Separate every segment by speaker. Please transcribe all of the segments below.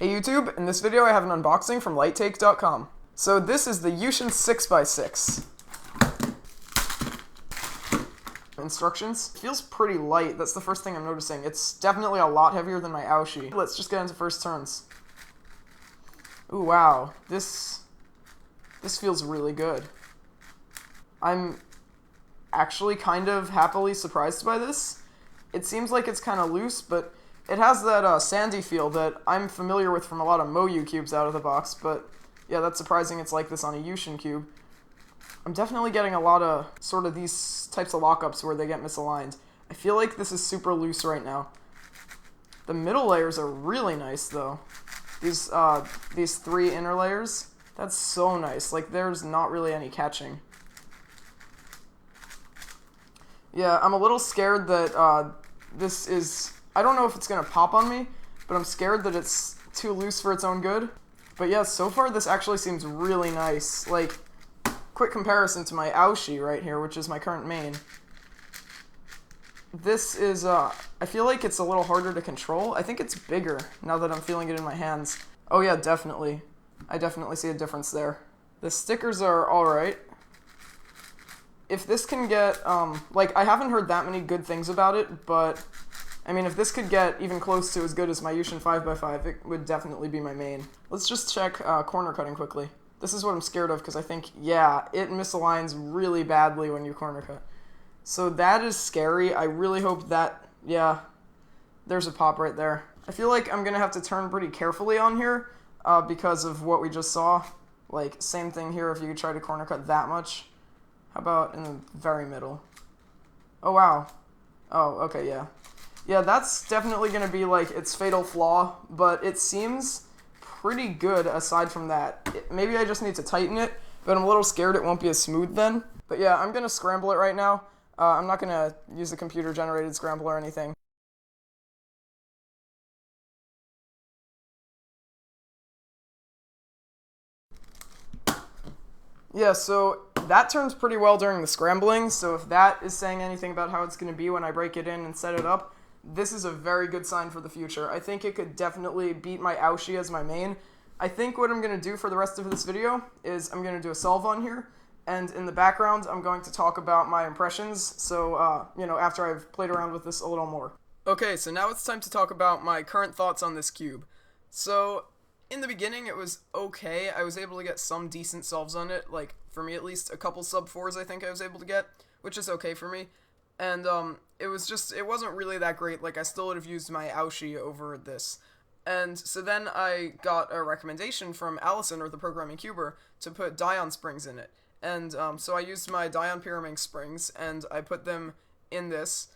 Speaker 1: Hey YouTube, in this video I have an unboxing from lighttake.com. So this is the YuXin 6x6. Instructions. Feels pretty light, that's the first thing I'm noticing. It's definitely a lot heavier than my Aoshi. Let's just get into first turns. Ooh, wow. This feels really good. I'm actually kind of happily surprised by this. It seems like it's kind of loose, but it has that sandy feel that I'm familiar with from a lot of YuXin out of the box, but yeah, that's surprising it's like this on a YuXin cube. I'm definitely getting a lot of sort of these types of lockups where they get misaligned. I feel like this is super loose right now. The middle layers are really nice though. These three inner layers, that's so nice. Like there's not really any catching. Yeah, I'm a little scared that this is, I don't know if it's going to pop on me, but I'm scared that it's too loose for its own good. But yeah, so far this actually seems really nice. Like, quick comparison to my Aoshi right here, which is my current main. This is, I feel like it's a little harder to control. I think it's bigger now that I'm feeling it in my hands. Oh yeah, definitely. I definitely see a difference there. The stickers are alright. If this can get, like, I haven't heard that many good things about it, but I mean, if this could get even close to as good as my YuXin 5x5, it would definitely be my main. Let's just check corner cutting quickly. This is what I'm scared of, because I think, yeah, it misaligns really badly when you corner cut. So that is scary. I really hope that, yeah, there's a pop right there. I feel like I'm going to have to turn pretty carefully on here because of what we just saw. Like, same thing here if you could try to corner cut that much. How about in the very middle? Oh, wow. Oh, okay, yeah. Yeah, that's definitely going to be, like, its fatal flaw, but it seems pretty good aside from that. Maybe I just need to tighten it, but I'm a little scared it won't be as smooth then. But yeah, I'm going to scramble it right now. I'm not going to use the computer-generated scramble or anything. Yeah, so that turns pretty well during the scrambling, so if that is saying anything about how it's going to be when I break it in and set it up, this is a very good sign for the future. I think it could definitely beat my Aoshi as my main. I think what I'm going to do for the rest of this video is I'm going to do a solve on here, and in the background I'm going to talk about my impressions, so, you know, after I've played around with this a little more. Okay, so now it's time to talk about my current thoughts on this cube. So, in the beginning, it was okay. I was able to get some decent solves on it, like, for me at least, a couple sub-4s I think I was able to get, which is okay for me. And, it wasn't really that great. Like, I still would have used my Aoshi over this. And so then I got a recommendation from Allison, or the Programming Cuber, to put Dion springs in it. And, so I used my Dion Pyramid springs, and I put them in this,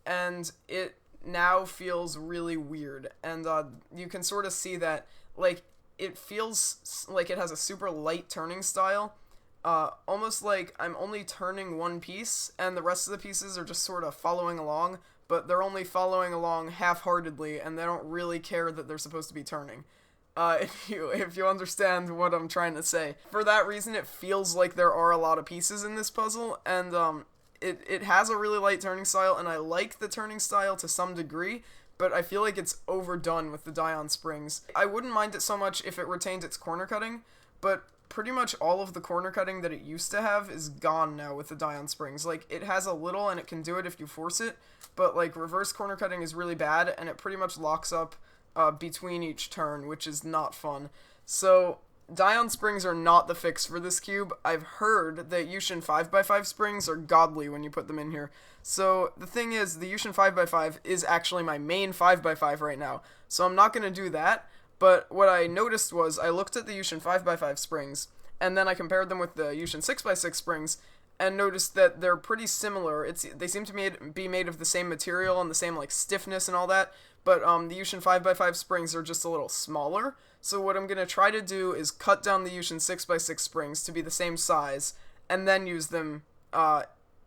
Speaker 1: and it now feels really weird. And, you can sort of see that, like, it feels like it has a super light turning style, almost like I'm only turning one piece, and the rest of the pieces are just sort of following along, but they're only following along half-heartedly, and they don't really care that they're supposed to be turning. If you understand what I'm trying to say. For that reason, it feels like there are a lot of pieces in this puzzle, and, it has a really light turning style, and I like the turning style to some degree, but I feel like it's overdone with the Dion springs. I wouldn't mind it so much if it retained its corner cutting, but pretty much all of the corner cutting that it used to have is gone now with the Dion springs. Like, it has a little and it can do it if you force it, but like reverse corner cutting is really bad, and it pretty much locks up between each turn, which is not fun. So Dion springs are not the fix for this cube. I've heard that YuXin 5x5 springs are godly when you put them in here. So the thing is, the YuXin 5x5 is actually my main 5x5 right now, so I'm not going to do that. But what I noticed was I looked at the YuXin 5x5 springs, and then I compared them with the YuXin 6x6 springs, and noticed that they're pretty similar. They seem to be made of the same material and the same like stiffness and all that, but the YuXin 5x5 springs are just a little smaller. So what I'm going to try to do is cut down the YuXin 6x6 springs to be the same size, and then use them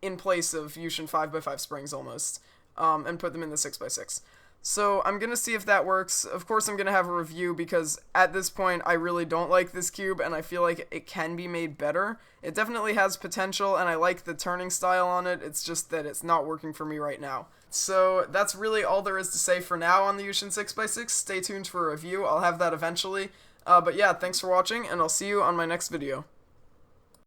Speaker 1: in place of YuXin 5x5 springs almost, and put them in the 6x6. So I'm going to see if that works. Of course, I'm going to have a review because at this point, I really don't like this cube and I feel like it can be made better. It definitely has potential and I like the turning style on it. It's just that it's not working for me right now. So that's really all there is to say for now on the YuXin 6x6. Stay tuned for a review. I'll have that eventually. But yeah, thanks for watching and I'll see you on my next video.